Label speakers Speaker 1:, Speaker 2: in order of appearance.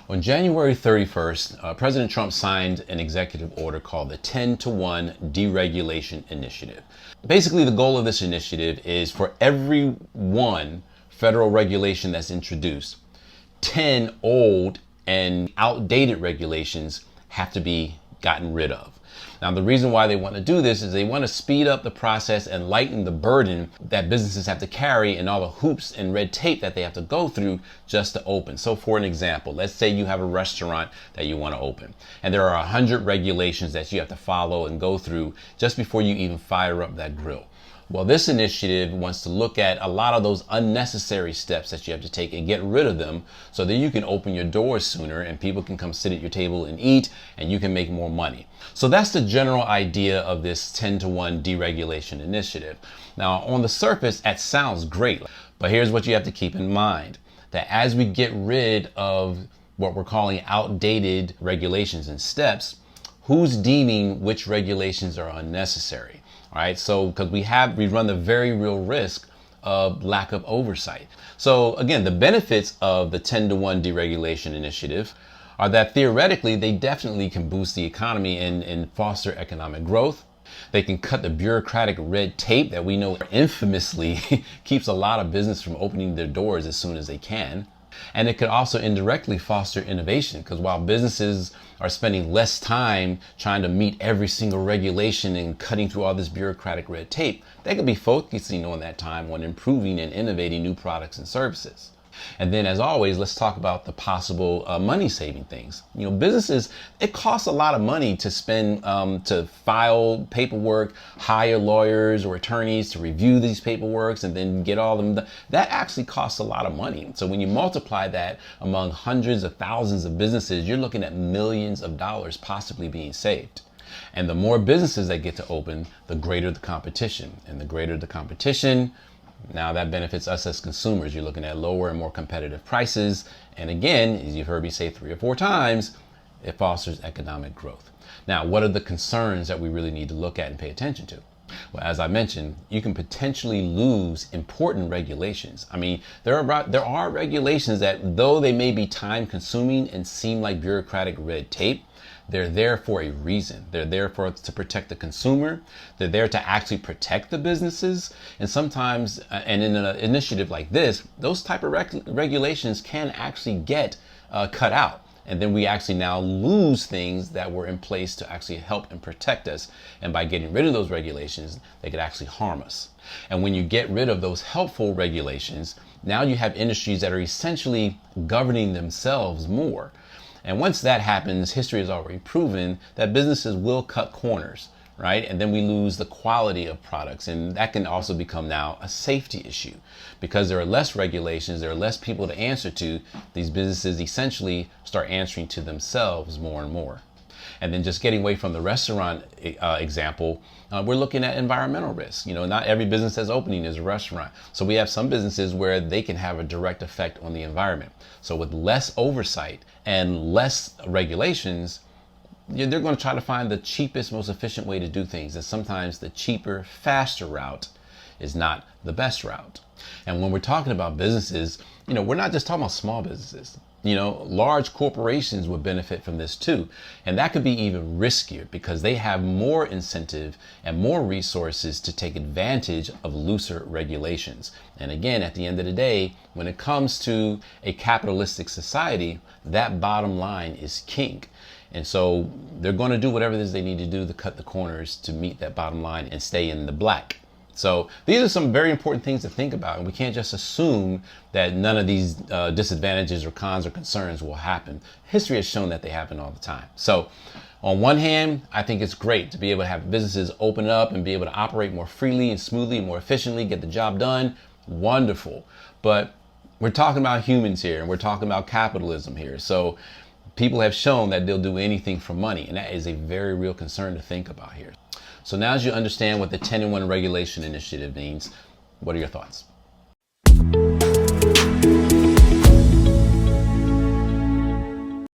Speaker 1: On January 31st, President Trump signed an executive order called the 10-to-1 Deregulation Initiative. Basically, the goal of this initiative is for every one federal regulation that's introduced, 10 old and outdated regulations have to be gotten rid of. Now, the reason why they want to do this is they want to speed up the process and lighten the burden that businesses have to carry and all the hoops and red tape that they have to go through just to open. So for an example, let's say you have a restaurant that you want to open and there are 100 regulations that you have to follow and go through just before you even fire up that grill. Well, this initiative wants to look at a lot of those unnecessary steps that you have to take and get rid of them so that you can open your doors sooner and people can come sit at your table and eat and you can make more money. So that's the general idea of this 10-to-1 deregulation initiative. Now, on the surface, that sounds great, but here's what you have to keep in mind, that as we get rid of what we're calling outdated regulations and steps, who's deeming which regulations are unnecessary? All right, so because we run the very real risk of lack of oversight. So again, the benefits of the 10-to-1 deregulation initiative are that theoretically they definitely can boost the economy and foster economic growth. They can cut the bureaucratic red tape that we know infamously keeps a lot of business from opening their doors as soon as they can. And it could also indirectly foster innovation, because while businesses are spending less time trying to meet every single regulation and cutting through all this bureaucratic red tape, they could be focusing on that time on improving and innovating new products and services. And then, as always, let's talk about the possible money-saving things. You know, businesses, it costs a lot of money to spend to file paperwork, hire lawyers or attorneys to review these paperworks, and then get all them. That actually costs a lot of money. So when you multiply that among hundreds of thousands of businesses, you're looking at millions of dollars possibly being saved. And the more businesses that get to open, the greater the competition. And the greater the competition, now that benefits us as consumers. You're looking at lower and more competitive prices. And again, as you've heard me say 3 or 4 times, it fosters economic growth. Now, what are the concerns that we really need to look at and pay attention to? Well, as I mentioned, you can potentially lose important regulations. I mean, there are regulations that, though they may be time consuming and seem like bureaucratic red tape, they're there for a reason. They're there to protect the consumer. They're there to actually protect the businesses. And sometimes, and in an initiative like this, those type of regulations can actually get cut out. And then we actually now lose things that were in place to actually help and protect us. And by getting rid of those regulations, they could actually harm us. And when you get rid of those helpful regulations, now you have industries that are essentially governing themselves more. And once that happens, history has already proven that businesses will cut corners, right? And then we lose the quality of products. And that can also become now a safety issue, because there are less regulations, there are less people to answer to. These businesses essentially start answering to themselves more and more. And then just getting away from the restaurant example, we're looking at environmental risks. You know, not every business that's opening is a restaurant. So we have some businesses where they can have a direct effect on the environment. So with less oversight and less regulations, they're going to try to find the cheapest, most efficient way to do things. And sometimes the cheaper, faster route is not the best route. And when we're talking about businesses, you know, we're not just talking about small businesses. You know, large corporations would benefit from this too. And that could be even riskier because they have more incentive and more resources to take advantage of looser regulations. And again, at the end of the day, when it comes to a capitalistic society, that bottom line is king. And so they're going to do whatever it is they need to do to cut the corners to meet that bottom line and stay in the black. So these are some very important things to think about, and we can't just assume that none of these disadvantages or cons or concerns will happen. History has shown that they happen all the time. So on one hand, I think it's great to be able to have businesses open up and be able to operate more freely and smoothly and more efficiently, get the job done. Wonderful. But we're talking about humans here, and we're talking about capitalism here. So people have shown that they'll do anything for money, and that is a very real concern to think about here. So now as you understand what the 10-to-1 regulation initiative means, what are your thoughts?